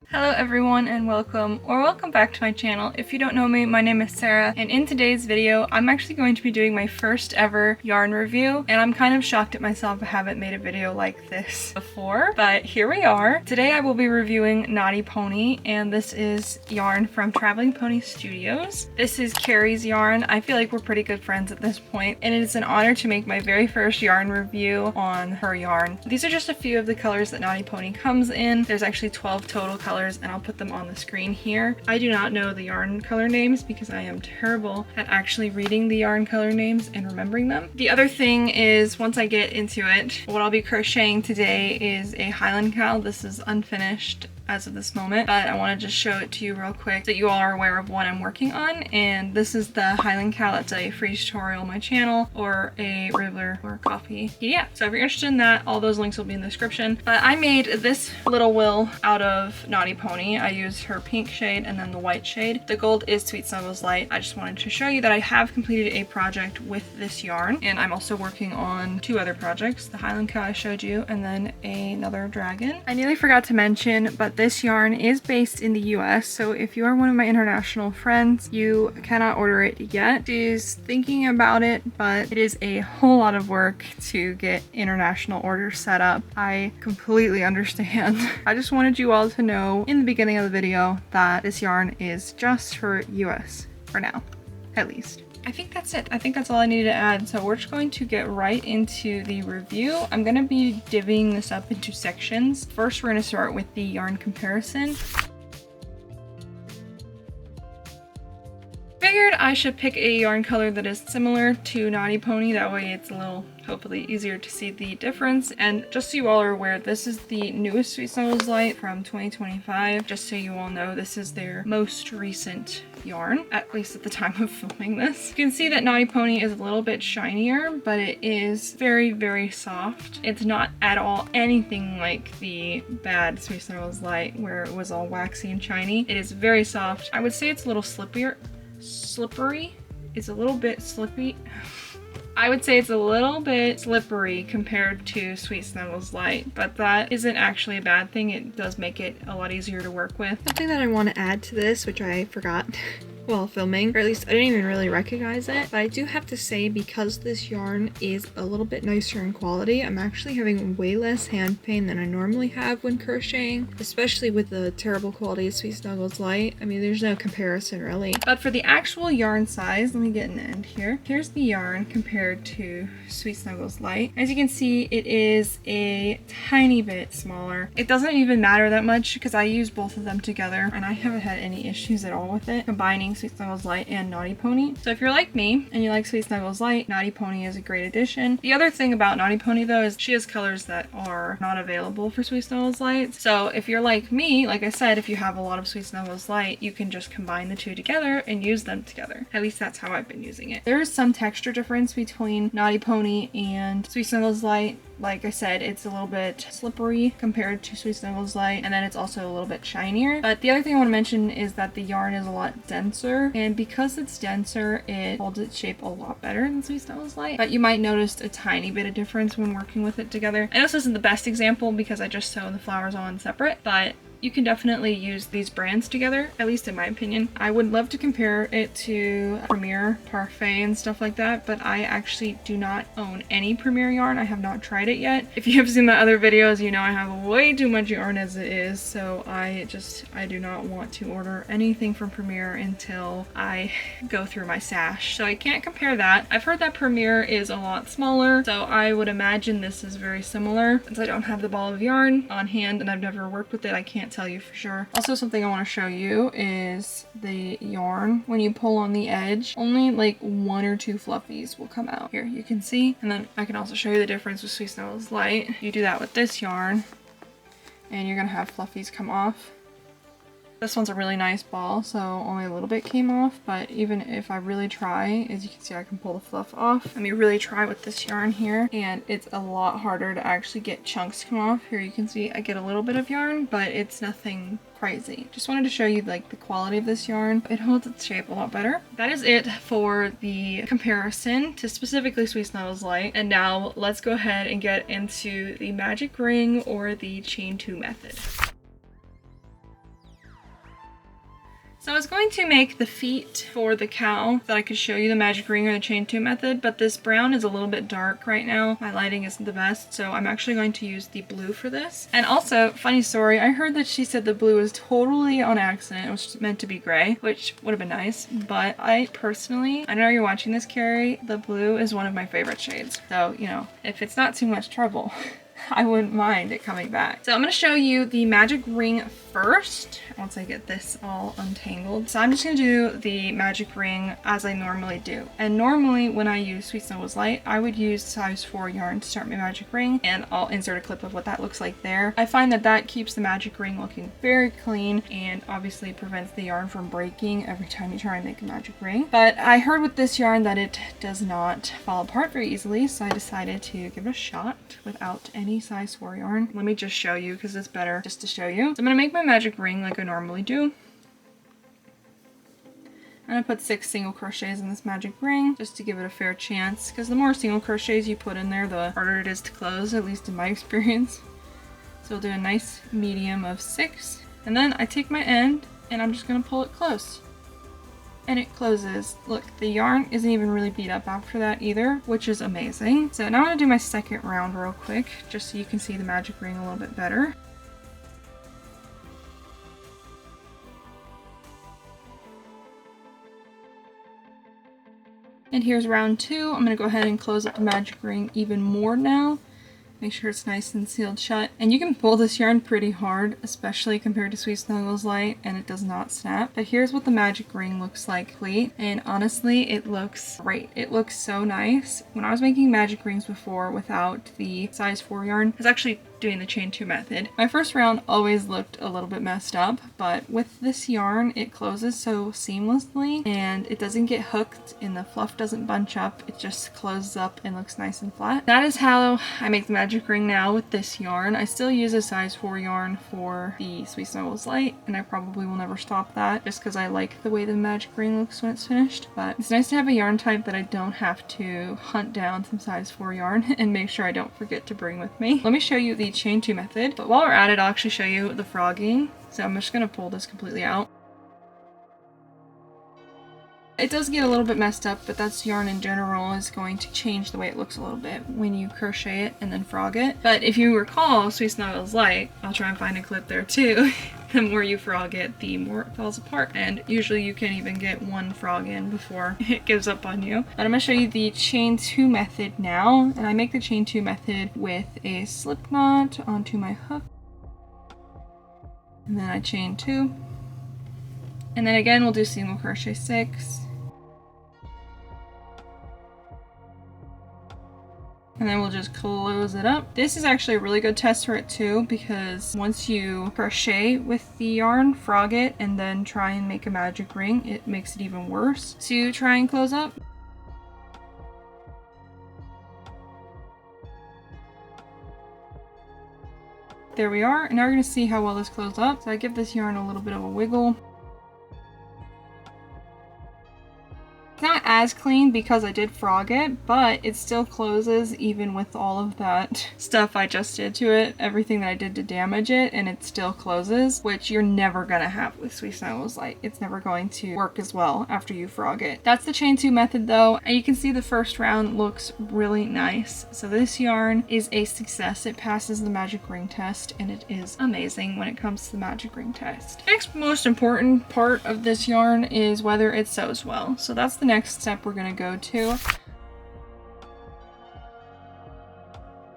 Hello everyone and welcome back to my channel. If you don't know me, my name is Sarah, and in today's video I'm actually going to be doing my first ever yarn review, and I'm kind of shocked at myself I haven't made a video like this before, but here we are. Today I will be reviewing Knotty Pony, and this is yarn from Traveling Pony Studios. This is Carri's yarn. I feel like we're pretty good friends at this point, and it is an honor to make my very first yarn review on her yarn. These are just a few of the colors that Knotty Pony comes in. There's actually 12 total colors, and I'll put them on the screen here. I do not know the yarn color names because I am terrible at actually reading the yarn color names and remembering them. The other thing is, once I get into it, what I'll be crocheting today is a Highland cowl. This is unfinished as of this moment, but I want to just show it to you real quick so that you all are aware of what I'm working on. And this is the Highland cowl. It's a free tutorial on my channel, or a Ribbler or coffee PDF. So if you're interested in that, all those links will be in the description. But I made this little will out of Knotty Pony. I used her pink shade and then the white shade. The gold is Sweet Snuggles Lite. I just wanted to show you that I have completed a project with this yarn, and I'm also working on two other projects, the Highland cowl I showed you, and then another dragon. I nearly forgot to mention, but this yarn is based in the US, so if you are one of my international friends, you cannot order it yet. She's thinking about it, but it is a whole lot of work to get international orders set up. I completely understand. I just wanted you all to know in the beginning of the video that this yarn is just for US for now, at least. I think that's it. I think that's all I needed to add. So we're just going to get right into the review. I'm going to be divvying this up into sections. First, we're going to start with the yarn comparison. Figured I should pick a yarn color that is similar to Knotty Pony. That way it's a little, hopefully, easier to see the difference. And just so you all are aware, this is the newest Sweet Snuggles Lite from 2025. Just so you all know, this is their most recent yarn, at least at the time of filming this. You can see that Knotty Pony is a little bit shinier, but it is very, very soft. It's not at all anything like the bad Sweet Snuggles Lite where it was all waxy and shiny. It is very soft. I would say it's a little slippery. It's a little bit slippy. I would say it's a little bit slippery compared to Sweet Snuggles Lite, but that isn't actually a bad thing. It does make it a lot easier to work with. Something that I want to add to this, which I forgot while filming, or at least I didn't even really recognize it, but I do have to say, because this yarn is a little bit nicer in quality, I'm actually having way less hand pain than I normally have when crocheting, especially with the terrible quality of Sweet Snuggles Lite. I mean, there's no comparison really. But for the actual yarn size, let me get an end here. Here's the yarn compared to Sweet Snuggles Lite. As you can see, it is a tiny bit smaller. It doesn't even matter that much because I use both of them together and I haven't had any issues at all with it, combining Sweet Snuggles Lite and Knotty Pony. So if you're like me and you like Sweet Snuggles Lite, Knotty Pony is a great addition. The other thing about Knotty Pony though is she has colors that are not available for Sweet Snuggles Lite. So if you're like me, like I said, if you have a lot of Sweet Snuggles Lite, you can just combine the two together and use them together. At least that's how I've been using it. There is some texture difference between Knotty Pony and Sweet Snuggles Lite. Like I said, it's a little bit slippery compared to Sweet Snuggles Lite, and then it's also a little bit shinier. But the other thing I want to mention is that the yarn is a lot denser, and because it's denser, it holds its shape a lot better than Sweet Snuggles Lite. But you might notice a tiny bit of difference when working with it together. I know this isn't the best example because I just sew the flowers on separate, but you can definitely use these brands together, at least in my opinion. I would love to compare it to Premier, Parfait, and stuff like that, but I actually do not own any Premier yarn. I have not tried it yet. If you have seen my other videos, you know I have way too much yarn as it is, so I do not want to order anything from Premier until I go through my stash. So I can't compare that. I've heard that Premier is a lot smaller, so I would imagine this is very similar. Since I don't have the ball of yarn on hand and I've never worked with it, I can't tell you for sure. Also, something I want to show you is the yarn. When you pull on the edge, only like 1 or 2 fluffies will come out. Here you can see, and then I can also show you the difference with Sweet Snuggles Lite. You do that with this yarn and you're gonna have fluffies come off. This one's a really nice ball, so only a little bit came off, but even if I really try, as you can see, I can pull the fluff off. Let me really try with this yarn here, and it's a lot harder to actually get chunks to come off. Here you can see I get a little bit of yarn, but it's nothing crazy. Just wanted to show you like the quality of this yarn. It holds its shape a lot better. That is it for the comparison to specifically Sweet Snuggles Lite. And now let's go ahead and get into the magic ring or the chain 2 method. So I was going to make the feet for the cow so that I could show you the magic ring or the chain 2 method, but this brown is a little bit dark right now. My lighting isn't the best, so I'm actually going to use the blue for this. And also, funny story, I heard that she said the blue was totally on accident. It was meant to be gray, which would have been nice, but I personally, I know you're watching this, Carrie, the blue is one of my favorite shades. So, you know, if it's not too much trouble, I wouldn't mind it coming back. So I'm going to show you the magic ring first once I get this all untangled. So I'm just going to do the magic ring as I normally do. And normally when I use Sweet Snuggles Lite, I would use size 4 yarn to start my magic ring, and I'll insert a clip of what that looks like there. I find that that keeps the magic ring looking very clean and obviously prevents the yarn from breaking every time you try and make a magic ring. But I heard with this yarn that it does not fall apart very easily, so I decided to give it a shot without any size 4 yarn. Let me just show you because it's better just to show you. So I'm going to make my magic ring like I normally do. I'm going to put 6 single crochets in this magic ring just to give it a fair chance, because the more single crochets you put in there, the harder it is to close, at least in my experience. So we'll do a nice medium of 6, and then I take my end and I'm just going to pull it close. And it closes. Look, the yarn isn't even really beat up after that either, which is amazing. So now I'm going to do my second round real quick, just so you can see the magic ring a little bit better. And here's round 2. I'm going to go ahead and close up the magic ring even more now. Make sure it's nice and sealed shut. And you can pull this yarn pretty hard, especially compared to Sweet Snuggles Lite, and it does not snap. But here's what the magic ring looks like complete. And honestly, it looks great. It looks so nice. When I was making magic rings before without the size 4 yarn, I was actually doing the chain 2 method. My first round always looked a little bit messed up, but with this yarn, it closes so seamlessly and it doesn't get hooked and the fluff doesn't bunch up. It just closes up and looks nice and flat. That is how I make the magic ring now with this yarn. I still use a size 4 yarn for the Sweet Snuggles Lite, and I probably will never stop that just because I like the way the magic ring looks when it's finished. But it's nice to have a yarn type that I don't have to hunt down some size 4 yarn and make sure I don't forget to bring with me. Let me show you the chain 2 method, but while we're at it, I'll actually show you the frogging. So I'm just going to pull this completely out. It does get a little bit messed up, but that's yarn in general is going to change the way it looks a little bit when you crochet it and then frog it. But if you recall Sweet Snuggles Lite, I'll try and find a clip there too, the more you frog it, the more it falls apart. And usually you can even get one frog in before it gives up on you. But I'm going to show you the chain 2 method now. And I make the chain 2 method with a slip knot onto my hook. And then I chain 2. And then again, we'll do single crochet 6. And then we'll just close it up. This is actually a really good test for it too, because once you crochet with the yarn, frog it, and then try and make a magic ring, it makes it even worse to try and close up. There we are. And now we're going to see how well this closed up. So I give this yarn a little bit of a wiggle. It's not as clean because I did frog it, but it still closes even with all of that stuff I just did to it, everything that I did to damage it, and it still closes, which you're never gonna have with Sweet Snuggles Lite. It's never going to work as well after you frog it. That's the chain 2 method though, and you can see the first round looks really nice. So this yarn is a success. It passes the magic ring test, and it is amazing when it comes to the magic ring test. Next most important part of this yarn is whether it sews well. So that's the next step we're going to go to.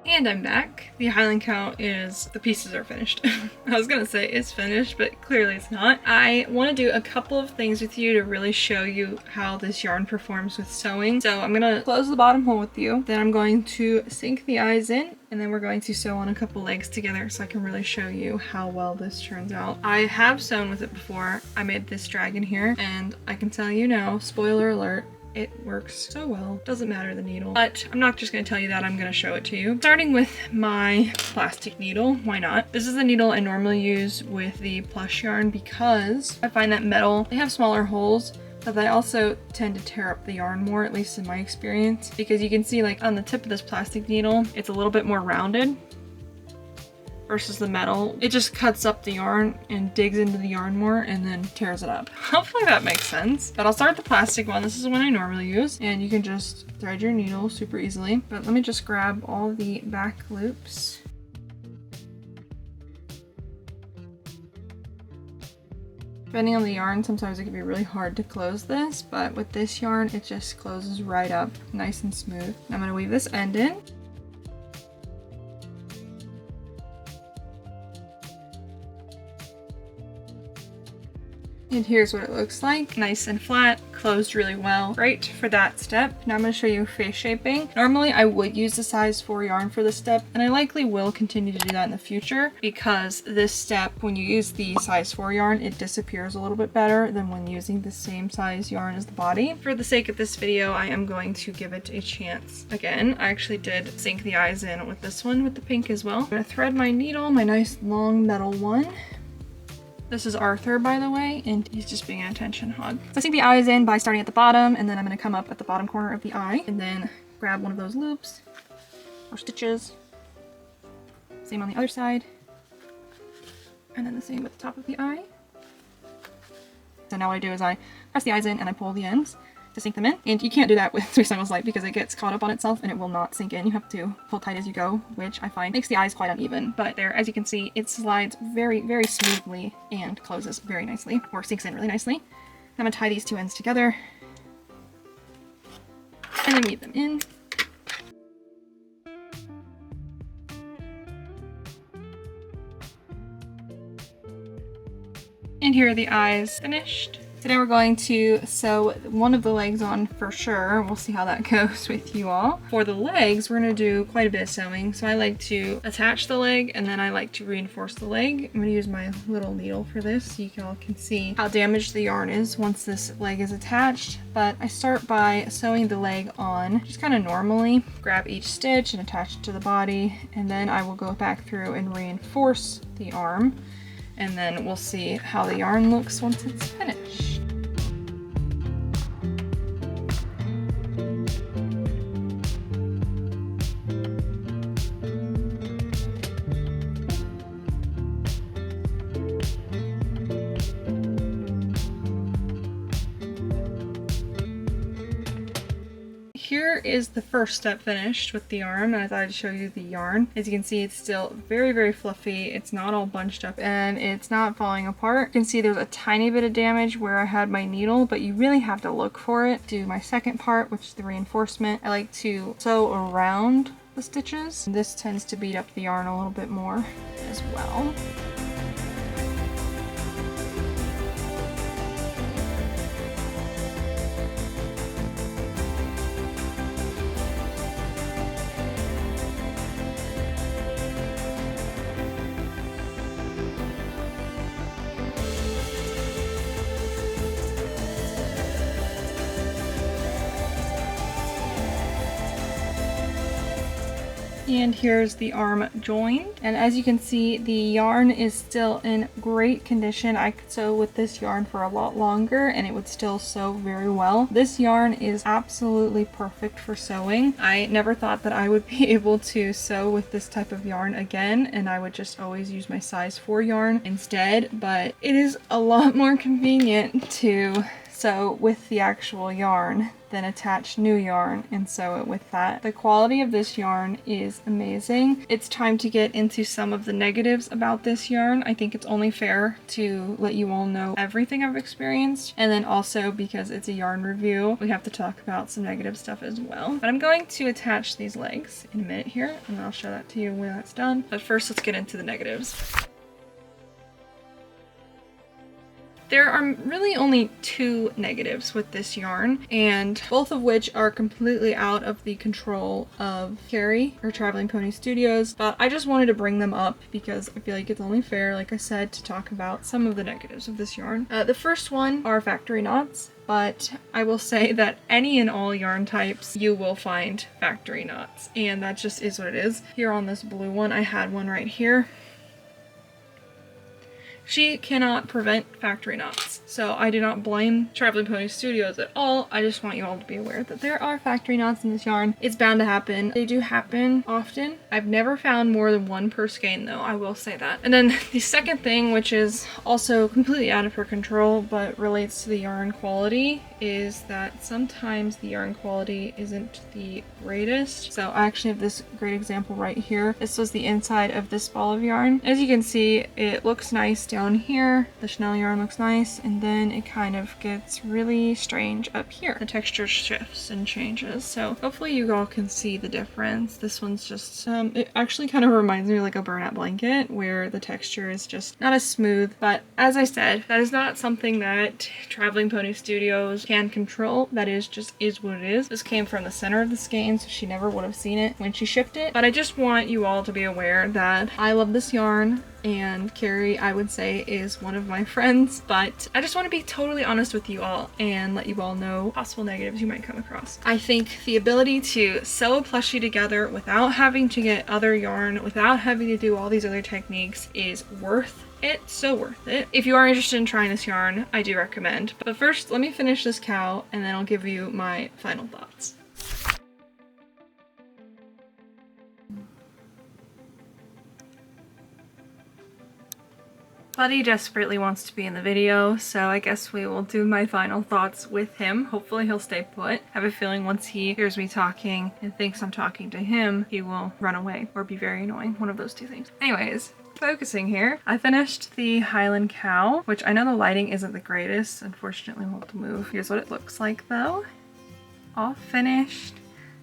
And I'm back. The Highland cow is, the pieces are finished. I was gonna say it's finished, but clearly it's not. I want to do a couple of things with you to really show you how this yarn performs with sewing. So I'm gonna close the bottom hole with you, then I'm going to sink the eyes in, and then we're going to sew on a couple legs together so I can really show you how well this turns out. I have sewn with it before. I made this dragon here, and I can tell you now, spoiler alert, it works so well. Doesn't matter the needle. But I'm not just going to tell you that, I'm going to show it to you. Starting with my plastic needle, why not? This is the needle I normally use with the plush yarn because I find that metal, they have smaller holes, but they also tend to tear up the yarn more, at least in my experience. Because you can see like on the tip of this plastic needle, it's a little bit more rounded. versus the metal. It just cuts up the yarn and digs into the yarn more and then tears it up. Hopefully that makes sense. But I'll start with the plastic one. This is the one I normally use, and you can just thread your needle super easily. But let me just grab all the back loops. Depending on the yarn, sometimes it can be really hard to close this, but with this yarn, it just closes right up, nice and smooth. I'm gonna weave this end in. And here's what it looks like. Nice and flat, closed really well. Great for that step. Now I'm going to show you face shaping. Normally I would use the size 4 yarn for this step, and I likely will continue to do that in the future because this step, when you use the size 4 yarn, it disappears a little bit better than when using the same size yarn as the body. For the sake of this video, I am going to give it a chance again. I actually did sink the eyes in with this one with the pink as well. I'm going to thread my needle, my nice long metal one. This is Arthur, by the way, and he's just being an attention hog. So I sink the eyes in by starting at the bottom, and then I'm going to come up at the bottom corner of the eye, and then grab one of those loops or stitches. Same on the other side. And then the same at the top of the eye. So now what I do is I press the eyes in and I pull the ends to sink them in. And you can't do that with Sweet Snuggles Lite because it gets caught up on itself and it will not sink in. You have to pull tight as you go, which I find makes the eyes quite uneven. But there, as you can see, it slides very, very smoothly and closes very nicely, or sinks in really nicely. I'm gonna tie these two ends together and then weave them in. And here are the eyes finished. Today we're going to sew one of the legs on for sure. We'll see how that goes with you all. For the legs, we're gonna do quite a bit of sewing. So I like to attach the leg and then I like to reinforce the leg. I'm gonna use my little needle for this so you all can see how damaged the yarn is once this leg is attached. But I start by sewing the leg on just kind of normally. Grab each stitch and attach it to the body, and then I will go back through and reinforce the arm. And then we'll see how the yarn looks once it's finished. Here is the first step finished with the arm, and I thought I'd show you the yarn. As you can see, it's still very, very fluffy. It's not all bunched up and it's not falling apart. You can see there's a tiny bit of damage where I had my needle, but you really have to look for it. Do my second part, which is the reinforcement. I like to sew around the stitches. This tends to beat up the yarn a little bit more as well. And here's the arm joined, and as you can see, the yarn is still in great condition. I could sew with this yarn for a lot longer and it would still sew very well. This yarn is absolutely perfect for sewing. I never thought that I would be able to sew with this type of yarn again, and I would just always use my size 4 yarn instead, but it is a lot more convenient to sew with the actual yarn then attach new yarn and sew it with that. The quality of this yarn is amazing. It's time to get into some of the negatives about this yarn. I think it's only fair to let you all know everything I've experienced, and then also because it's a yarn review, we have to talk about some negative stuff as well. But I'm going to attach these legs in a minute here, and I'll show that to you when that's done. But first, let's get into the negatives. There are really only 2 negatives with this yarn, and both of which are completely out of the control of Carri or Traveling Pony Studios, but I just wanted to bring them up because I feel like it's only fair, like I said, to talk about some of the negatives of this yarn. The first one are factory knots, but I will say that any and all yarn types you will find factory knots, and that just is what it is. Here on this blue one, I had one right here. she cannot prevent factory knots. So I do not blame Traveling Pony Studios at all. I just want you all to be aware that there are factory knots in this yarn. It's bound to happen. They do happen often. I've never found more than one per skein though, I will say that. And then the second thing, which is also completely out of her control but relates to the yarn quality, is that sometimes the yarn quality isn't the greatest. So I actually have this great example right here. This was the inside of this ball of yarn. As you can see, it looks nice down here. The chenille yarn looks nice, and then it kind of gets really strange up here. The texture shifts and changes. So hopefully you all can see the difference. This one's just, it actually kind of reminds me of like a burnout blanket where the texture is just not as smooth. But as I said, that is not something that Traveling Pony Studios can control. That is just is what it is. This came from the center of the skein, so she never would have seen it when she shipped it. But I just want you all to be aware that I love this yarn, and Carri, I would say, is one of my friends, but I just want to be totally honest with you all and let you all know possible negatives you might come across. I think the ability to sew a plushie together without having to get other yarn, without having to do all these other techniques, is worth it. So worth it. If you are interested in trying this yarn, I do recommend. But first, let me finish this cow and then I'll give you my final thoughts. Buddy desperately wants to be in the video, so I guess we will do my final thoughts with him. Hopefully he'll stay put. I have a feeling once he hears me talking and thinks I'm talking to him, he will run away or be very annoying. One of those two things. Anyways, focusing here. I finished the Highland cow, which I know the lighting isn't the greatest. Unfortunately, we'll have to move. Here's what it looks like though. All finished.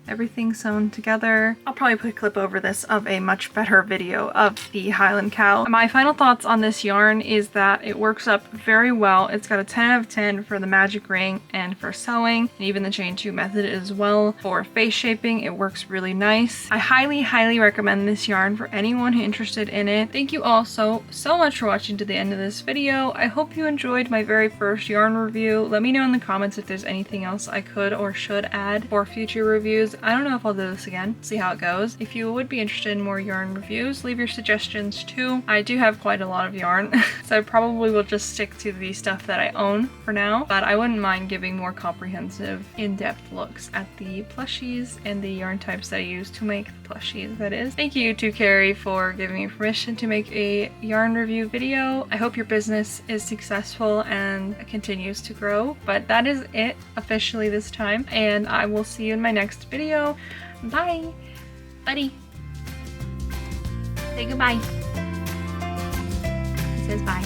Everything sewn together. I'll probably put a clip over this of a much better video of the Highland cow. My final thoughts on this yarn is that it works up very well. It's got a 10 out of 10 for the magic ring and for sewing, and even the chain 2 method as well. For face shaping, it works really nice. I highly recommend this yarn for anyone who's interested in it. Thank you all so much for watching to the end of this video. I hope you enjoyed my very first yarn review. Let me know in the comments if there's anything else I could or should add for future reviews. I don't know if I'll do this again, see how it goes. If you would be interested in more yarn reviews, leave your suggestions too. I do have quite a lot of yarn, so I probably will just stick to the stuff that I own for now, but I wouldn't mind giving more comprehensive, in-depth looks at the plushies and the yarn types that I use to make the plushies, that is. Thank you to Carri for giving me permission to make a yarn review video. I hope your business is successful and continues to grow, but that is it officially this time, and I will see you in my next video. Bye! Buddy! Say goodbye. He says bye.